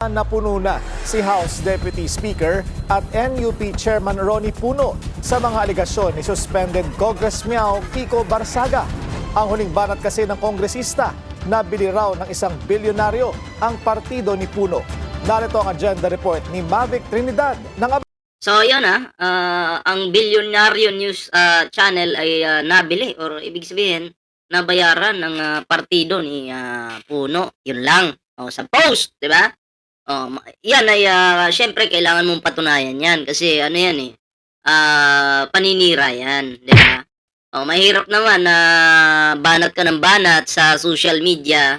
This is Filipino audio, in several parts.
Napuno na si House Deputy Speaker at NUP Chairman Ronnie Puno sa mga aligasyon ni suspended Congressman Kiko Barsaga. Ang huling banat kasi ng kongresista, nabili raw ng isang bilyonaryo ang partido ni Puno. Narito ang agenda report ni Mavic Trinidad ng So yun ang Bilyonaryo News channel ay nabili or ibig sabihin nabayaran ng partido ni Puno. Yun lang. Sa post, 'di ba? Yan ay syempre kailangan mong patunayan 'yan kasi ano 'yan paninira 'yan, 'di ba? Mahirap naman na banat ka ng banat sa social media,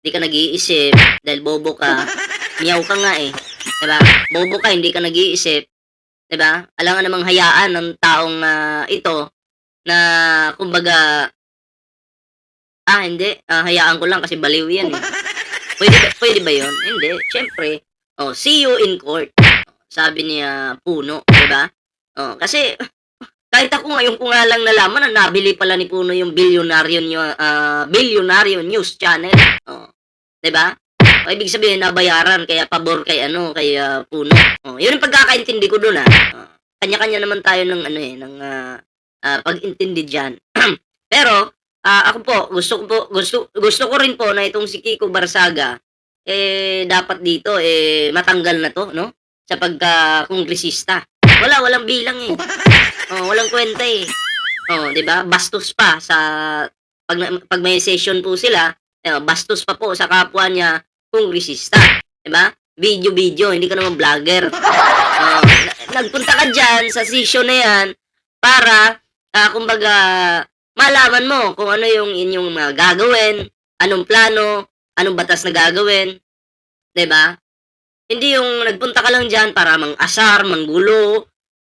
'di ka nag-iisip dahil bobo ka. Miyaw ka nga 'di ba? Bobo ka, hindi ka nag-iisip. 'Di ba? Alangan namang hayaan ng taong ito na kumbaga hindi, hayaan ko lang kasi baliw 'yan Pwede ba 'yun? Hindi, siyempre. See you in court. Sabi ni Puno, 'di ba? Kasi kahit ako ngayon ko nga lang nalaman na nabili pala ni Puno yung Bilyonaryo News channel. 'Di ba? Ibig sabihin nabayaran kaya pabor kay Puno. 'Yun ang pagkakaintindi ko doon Kanya-kanya naman tayo ng ng pag-intindi diyan. Pero ako po gusto ko rin po na itong si Kiko Barsaga dapat dito matanggal na 'to, no? Sa pagka-kongresista. Walang bilang walang kwenta 'di ba? Bastos pa sa pag may session po sila, bastos pa po sa kapwa niya kongresista, 'di ba? Video, hindi ka naman vlogger. Nagpunta ka diyan sa session na 'yan para kumbaga malaman mo kung ano yung inyong mga gagawin, anong plano, anong batas na gagawin, 'di ba? Hindi yung nagpunta ka lang diyan para mang-asar, manggulo,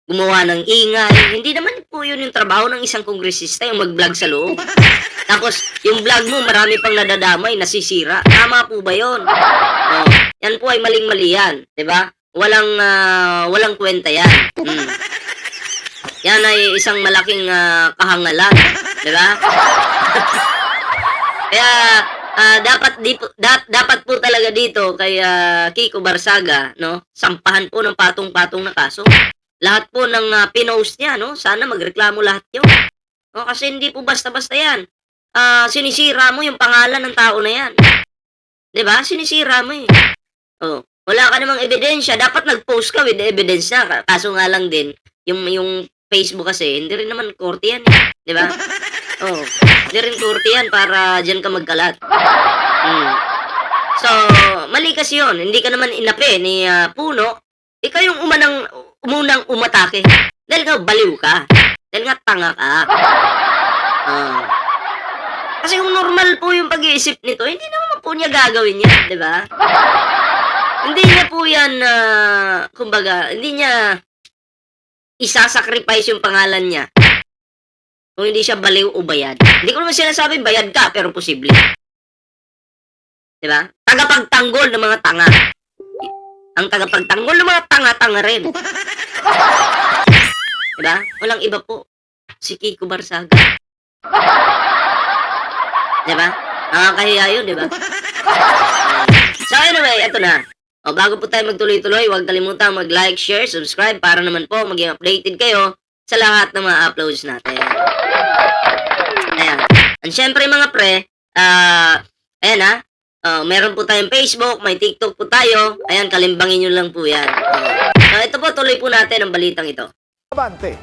gumawa ng ingay. Hindi naman po 'yun yung trabaho ng isang kongresista, yung mag-vlog sa loob. Tapos yung vlog mo marami pang nadadamay, nasisira. Tama po ba 'yon? Yan po ay maling-mali yan, 'di ba? Walang kwenta 'yan. Yan ay isang malaking kahangalan, 'di ba? Kaya dapat po talaga dito kay Kiko Barsaga, no? Sampahan po ng patong-patong na kaso. Lahat po ng pinost niya, no? Sana magreklamo lahat 'yon. Kasi hindi po basta-basta 'yan. Sinisira mo yung pangalan ng tao na 'yan. 'Di ba? Sinisira mo wala ka namang ebidensya, dapat nag-post ka with evidence na. Kaso nga lang din, yung Facebook kasi, hindi rin naman korte yan 'di ba? Hindi rin korte yan para diyan ka magkalat. So, mali kasi 'yon. Hindi ka naman inapi ni Puno. Ikaw yung umunang umatake. Dahil nga baliw ka. Dahil nga tanga ka. Kasi kung normal po yung pag-iisip nito, hindi naman po niya gagawin yan, 'di ba? Hindi niya po yan, kumbaga, hindi niya isasacrifice yung pangalan niya kung hindi siya baliw o bayad. Hindi ko naman sinasabi bayad ka, pero posible. 'Di ba? Tagapagtanggol ng mga tanga. Ang tagapagtanggol ng mga tanga-tanga rin. 'Di ba? Walang iba po. Si Kiko Barsaga. 'Di ba? Nakakahiya yun, 'di ba? So anyway, ito na. Bago po tayo magtuloy-tuloy, huwag kalimutang mag-like, share, subscribe para naman po maging updated kayo sa lahat ng mga uploads natin. Ayan. And syempre mga pre, ayan meron po tayong Facebook, may TikTok po tayo. Ayan, kalimbangin nyo lang po yan. So ito po, tuloy po natin ang balitang ito. Abante.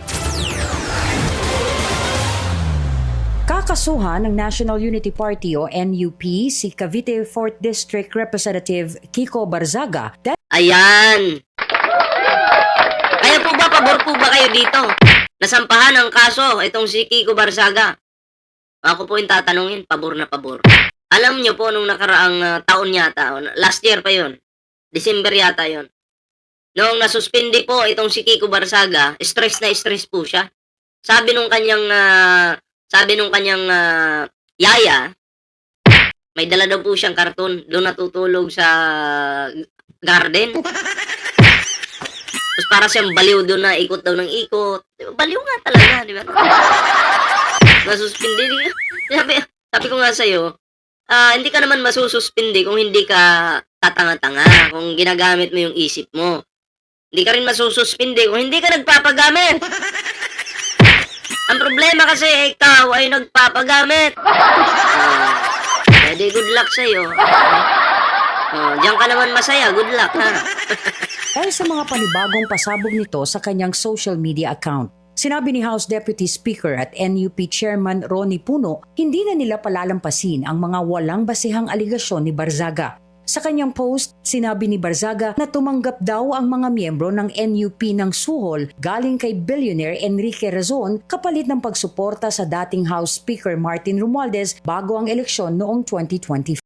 Kakasuhan ng National Unity Party o NUP si Cavite 4th District Representative Kiko Barsaga. Ayan! Kaya po ba, pabor po ba kayo dito? Nasampahan ng kaso itong si Kiko Barsaga. Ako po yung tatanungin, pabor na pabor. Alam niyo po, nung nakaraang taon yata, last year pa yon, December yata yon. Nung nasuspindi po itong si Kiko Barsaga, stress na stress po siya. Sabi nung kanyang yaya, may dala daw po siyang karton, doon natutulog sa garden. Tapos para siyang baliw doon na ikot daw ng ikot. Baliw nga talaga, di ba? Nasuspindi. Sabi ko nga sa'yo, hindi ka naman masususpindi kung hindi ka tatanga-tanga kung ginagamit mo yung isip mo. Hindi ka rin masususpindi kung hindi ka nagpapagamit. Ang problema kasi ikaw ay nagpapagamit. Edi good luck sa'yo. Diyan ka naman masaya. Good luck, ha? Dahil sa mga panibagong pasabog nito sa kanyang social media account, sinabi ni House Deputy Speaker at NUP Chairman Ronnie Puno, hindi na nila palalampasin ang mga walang basihang aligasyon ni Barzaga. Sa kanyang post, sinabi ni Barzaga na tumanggap daw ang mga miyembro ng NUP ng suhol galing kay billionaire Enrique Razon kapalit ng pagsuporta sa dating House Speaker Martin Romualdez bago ang eleksyon noong 2025.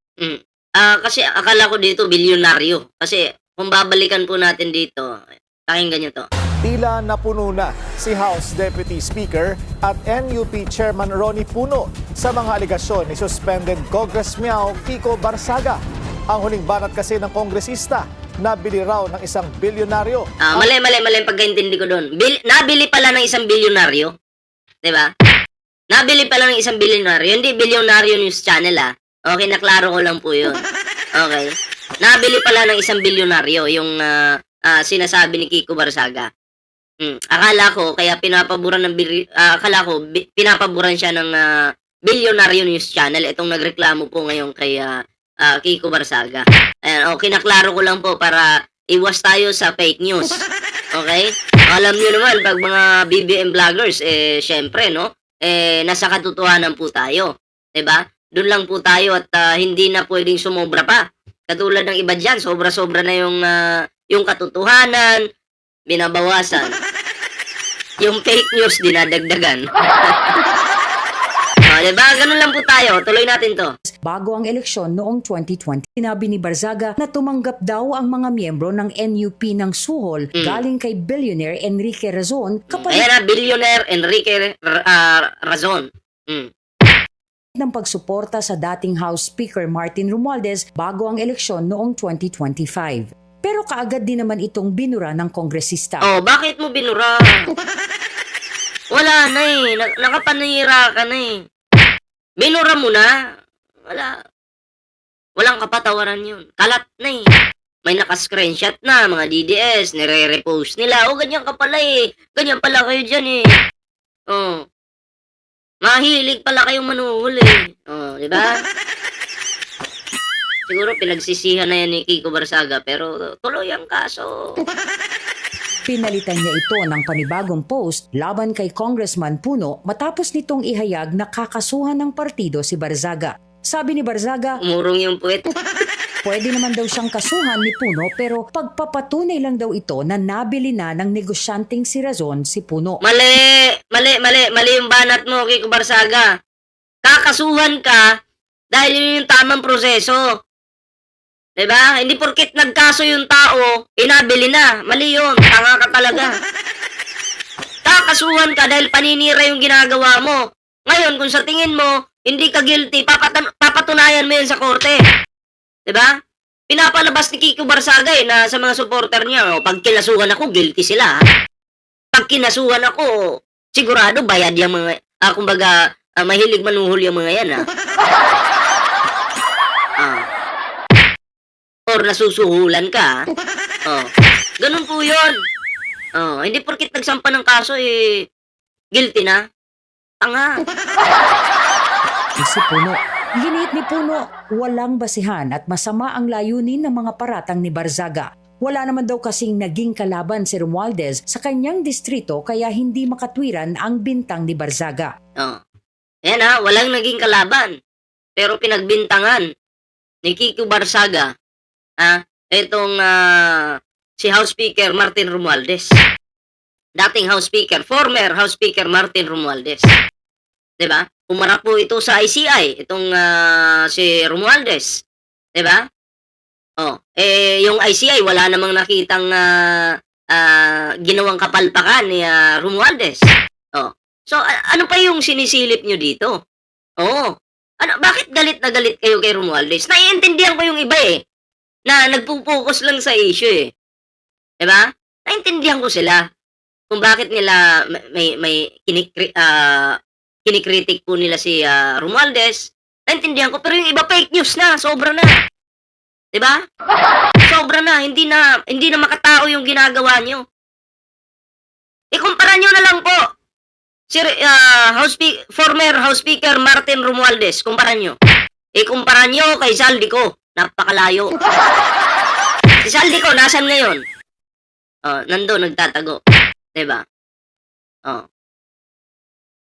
Kasi akala ko dito bilyonaryo. Kasi kung babalikan po natin dito, pakinggan nyo to. Tila napuno na si House Deputy Speaker at NUP Chairman Ronnie Puno sa mga aligasyon ni suspended Congressman Kiko Barzaga. Ang huling banat kasi ng kongresista, nabili raw ng isang bilyonaryo. Mali ang pagkaintindi ko doon. Nabili pala ng isang bilyonaryo. Diba? Nabili pala ng isang bilyonaryo. Hindi bilyonaryo news channel, Okay, naklaro ko lang po yun. Okay. Nabili pala ng isang bilyonaryo yung sinasabi ni Kiko Barzaga. Akala ko kaya pinapaboran pinapaboran siya ng bilyonaryo news channel itong nagreklamo po ngayon kay Kiko Barzaga. Ayan, kinaklaro ko lang po para iwas tayo sa fake news. Okay? Alam niyo naman pag mga BBM vloggers syempre no, nasa katotohanan po tayo, 'di ba? Doon lang po tayo at hindi na pwedeng sumobra pa. Katulad ng iba diyan, sobra-sobra na yung katotohanan, binabawasan. Yung fake news dinadagdagan. Diba? Ganun lang po tayo. Tuloy natin to. Bago ang eleksyon noong 2020, sinabi ni Barzaga na tumanggap daw ang mga miyembro ng NUP ng suhol galing kay billionaire Enrique Razon kapalit Ayan billionaire Enrique Razon. ng pagsuporta sa dating House Speaker Martin Romualdez bago ang eleksyon noong 2025. Pero kaagad din naman itong binura ng kongresista. Bakit mo binura? Wala na nakapanira ka na Binura mo na. Walang kapatawaran yun. Kalat na May naka-screenshot na, mga DDS, nire-repost nila. Ganyan ka pala Ganyan pala kayo dyan Mahilig pala kayong manuhol di ba? Siguro pinagsisihan na yan ni Kiko Barzaga, pero tuloy ang kaso. Pinalitan niya ito ng panibagong post laban kay Congressman Puno matapos nitong ihayag na kakasuhan ng partido si Barzaga. Sabi ni Barzaga, Umurong yung puwet. pwede naman daw siyang kasuhan ni Puno pero pagpapatunay lang daw ito na nabili na ng negosyanteng si Razon si Puno. Mali yung banat mo, Kiko Barzaga. Kakasuhan ka dahil yun yung tamang proseso. Diba? Hindi porket nagkaso yung tao, inabili na. Mali yun. Tanga ka talaga. Kakasuhan ka dahil paninira yung ginagawa mo. Ngayon, kung sa tingin mo, hindi ka guilty, papatunayan mo yun sa korte. Diba? Pinapalabas ni Kiko Barzaga na sa mga supporter niya, pag kinasuhan ako, guilty sila. Pag kinasuhan ako, sigurado bayad yung mga, kumbaga, mahilig manuhol yung mga yan, or nasusuhulan ka. Ganun po yun. Hindi porkit nagsampa ng kaso, guilty na. Tanga. Si Puno. Giniit ni Puno, walang basihan at masama ang layunin ng mga paratang ni Barzaga. Wala naman daw kasing naging kalaban si Romualdez sa kanyang distrito kaya hindi makatwiran ang bintang ni Barzaga. Ayan walang naging kalaban. Pero pinagbintangan ni Kiko Barzaga itong si House Speaker Martin Romualdez. Dating House Speaker, former House Speaker Martin Romualdez. Diba? Umarap po ito sa ICI, itong si Romualdez. Diba? Yung ICI, wala namang nakitang ginawang kapalpakan ni Romualdez. So, ano pa yung sinisilip nyo dito? Bakit galit na galit kayo kay Romualdez? Naiintindihan ko yung iba na nagpo-focus lang sa issue Diba? Naintindihan ko sila kung bakit nila may kinikritik po nila si Romualdez. Naintindihan ko, pero yung iba fake news na, sobra na. 'Di ba? Sobra na, hindi na makatao yung ginagawa nyo. Ikumpara nyo na lang po. Si former House Speaker Martin Romualdez, kumpara nyo. Ikumpara nyo kay Zaldico. Napakalayo. Si Zaldico, nasan ngayon? Nandun, nagtatago. 'Di ba?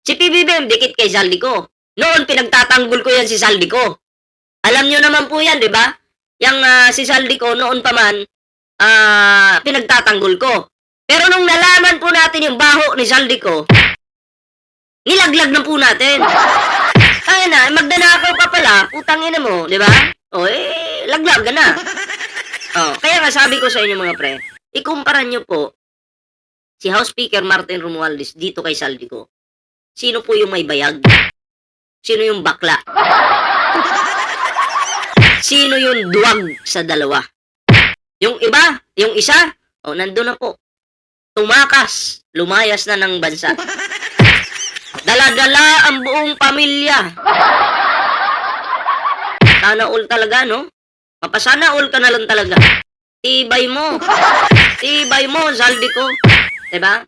Si PBBM, dikit kay Zaldico. Noon, pinagtatanggol ko yan si Zaldico. Alam nyo naman po yan, 'di ba? Yang si Zaldico, noon pa man, pinagtatanggol ko. Pero nung nalaman po natin yung baho ni Zaldico, nilaglag na po natin. Ay na, magdanakaw ka pala, utang ina mo, di ba? Laglag ka na. Kaya nga sabi ko sa inyo mga pre, ikumpara nyo po si House Speaker Martin Romualdez dito kay Zaldico. Sino po yung may bayag? Sino yung bakla? Sino yung duwag sa dalawa? Yung iba, yung isa, nandun na po. Tumakas, lumayas na ng bansa. Dala-dala ang buong pamilya. Sana all talaga, no? Mapasana all ka na lang talaga. Tibay mo. Tibay mo, Zaldico. Diba?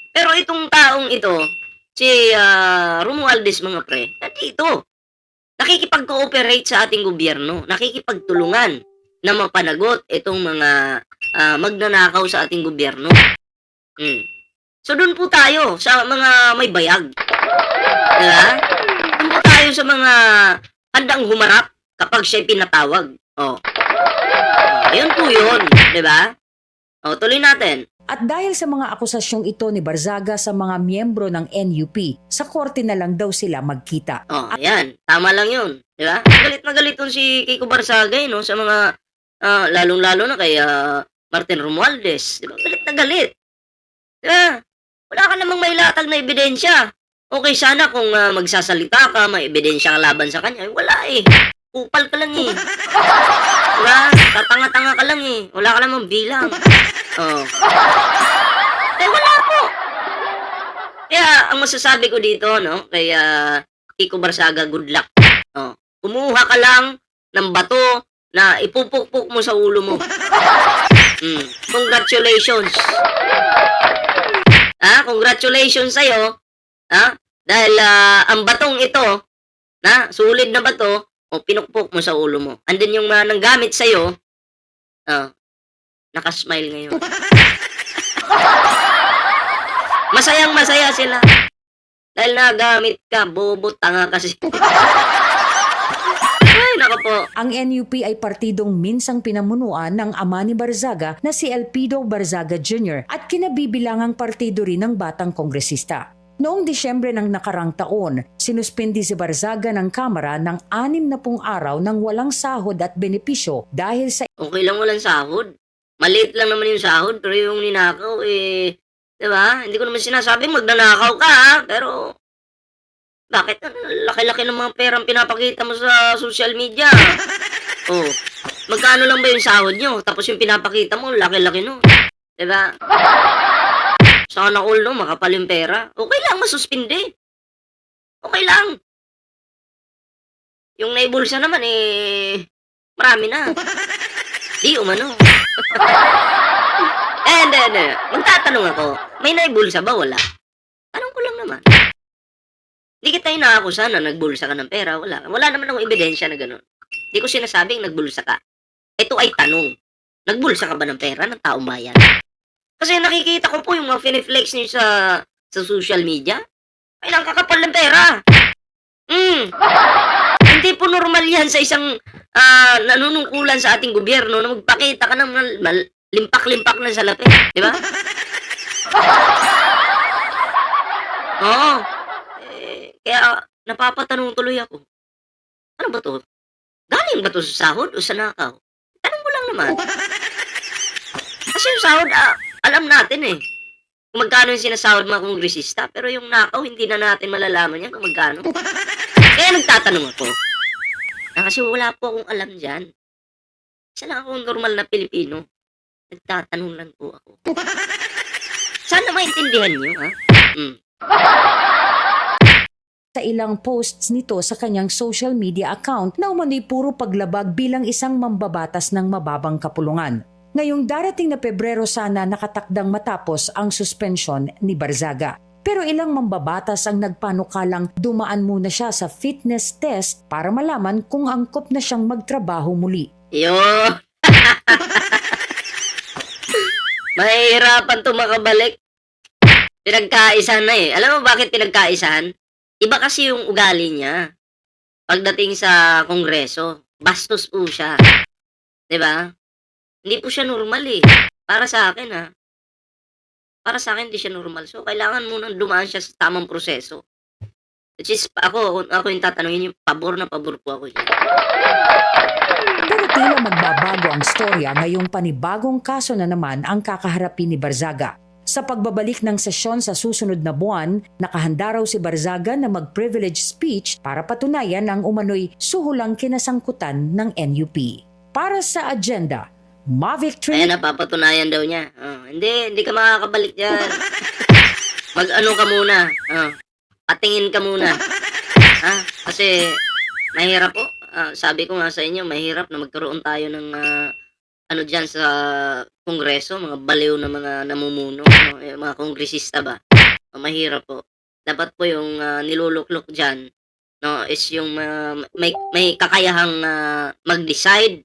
Pero itong taong ito, si Romualdez mga pre, nandito. Nakikipag-cooperate sa ating gobyerno. Nakikipagtulungan na mapanagot itong mga magnanakaw sa ating gobyerno. So doon po tayo sa mga may bayag. Diba? Doon po tayo sa mga handang humarap kapag siya'y pinatawag. Yun po yun. Diba? Tuloy natin. At dahil sa mga akusasyong ito ni Barzaga sa mga miyembro ng NUP, sa korte na lang daw sila magkita. Ayan. Tama lang yun. Diba? Galit na galit si Kiko Barzaga, no? Sa mga, lalong-lalo na kay Martin Romualdez. Diba? Galit na galit. Diba? Wala ka namang may latag na ebidensya. Okay sana kung magsasalita ka, may ebidensya ka laban sa kanya. Wala eh. Kupal ka lang eh. Diba? Tatanga-tanga ka lang eh. Wala ka namang bilang. Wala po. Kaya, ang masasabi ko dito, no, kay Kiko Barzaga, good luck. Kumuha ka lang ng bato na ipupukpuk mo sa ulo mo. Congratulations. Congratulations sa'yo. Dahil ang batong ito, sulit na bato, pinukpok mo sa ulo mo. And then yung nanggamit sa'yo, nakasmile ngayon. Masayang masaya sila. Dahil nagamit ka, bobo, tanga kasi. Ay, nako po. Ang NUP ay partidong minsang pinamunuan ng ama ni Barzaga na si Elpido Barzaga Jr. at kinabibilangang partido rin ng batang kongresista. Noong Disyembre ng nakarang taon, sinuspindi si Barzaga ng Kamara ng 60 araw ng walang sahod at benepisyo dahil sa Okay lang walang sahod. Maliit lang naman yung sahod, pero yung ninakaw, diba? Hindi ko naman sinasabi magnanakaw ka, pero bakit laki-laki ng mga perang pinapakita mo sa social media? Magkano lang ba yung sahod nyo? Tapos yung pinapakita mo, laki-laki no? Diba? Sana all no, makapal yung pera. Okay lang, masuspindi. Okay lang. Yung naibulsa naman, marami na. Di umano. Magtatanong ako, may naibulsa ba? Wala. Tanong ko lang naman. Hindi kita inaakusa na nagbulsa ka ng pera. Wala. Wala naman akong ebidensya na gano'n. Hindi ko sinasabing nagbulsa ka. Ito ay tanong. Nagbulsa ka ba ng pera ng taong bayan? Kasi nakikita ko po yung mga finiflex niyo sa social media. Kailang kakapal ng pera. Hindi po normal yan sa isang nanunungkulan sa ating gobyerno na magpakita ka ng limpak-limpak na salapi. Di ba? Kaya napapatanong tuloy ako. Ano ba to? Galing ba to sa sahod o sa nakaw? Tanong ko lang naman. Kasi yung sahod, alam natin eh. Kung magkano yung sinasahod mga kongresista, pero yung nakaw, hindi na natin malalaman yan kung magkano. Kaya nagtatanong ako. Kasi wala po akong alam dyan. Isa lang akong normal na Pilipino. Nagtatanong lang po ako. Sana maintindihan nyo, ha? sa ilang posts nito sa kanyang social media account na umano'y puro paglabag bilang isang mambabatas ng mababang kapulungan. Ngayong darating na Pebrero sana nakatakdang matapos ang suspensyon ni Barzaga. Pero ilang mambabatas ang nagpanukalang dumaan muna siya sa fitness test para malaman kung angkop na siyang magtrabaho muli. Yo! Mahihirapan to makabalik. Pinagkaisahan na eh. Alam mo bakit pinagkaisahan? Iba kasi yung ugali niya. Pagdating sa kongreso, bastos po siya. 'Di ba? Hindi po siya normal eh. Para sa akin ha. Para sa akin hindi siya normal. So kailangan muna dumaan siya sa tamang proseso. Which is ako yung tatanungin yung pabor na pabor po ako diyan. Pero tila magbabago ang storya ngayong panibagong kaso na naman ang kakaharapin ni Barzaga. Sa pagbabalik ng sesyon sa susunod na buwan, nakahanda raw si Barzaga na mag-privilege speech para patunayan ang umano'y suhulang kinasangkutan ng NUP. Para sa agenda, Mavic 3... Ayan, napapatunayan daw niya. Hindi ka makakabalik dyan. Mag-ano ka muna. Patingin ka muna. Kasi mahirap po. Sabi ko nga sa inyo, mahirap na magkaroon tayo ng dyan sa kongreso, mga baliw na mga namumuno, no? Yung mga kongresista ba? Mahirap po. Dapat po yung niluluklok dyan, no, is yung may kakayahang mag-decide.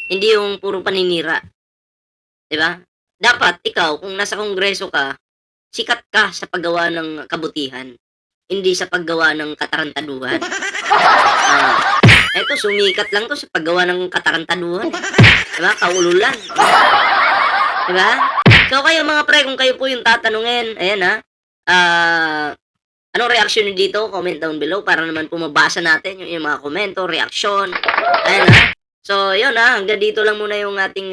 Hindi yung puro paninira. 'Di ba? Dapat ikaw kung nasa kongreso ka, sikat ka sa paggawa ng kabutihan, hindi sa paggawa ng katarantaduhan. Eto sumikat lang to sa paggawa ng katarantaduhan. 'Di ba? Kaululan. 'Di ba? So kayo mga pre, kung kayo po yung tatanungin, ayan anong reaction niyo dito? Comment down below para naman po mabasa natin yung mga komento, reaksyon. Ayan So, yun hanggang dito lang muna yung ating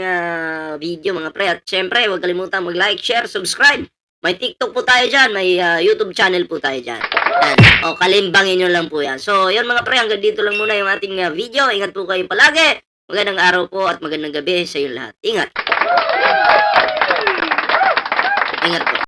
video mga pre. At syempre, huwag kalimutan mag-like, share, subscribe. May TikTok po tayo dyan, may YouTube channel po tayo dyan. Yan. O, kalimbangin nyo lang po yan. So, yun mga pre, hanggang dito lang muna yung ating video. Ingat po kayo palagi. Magandang araw po at magandang gabi sa iyo lahat. Ingat. Ingat po.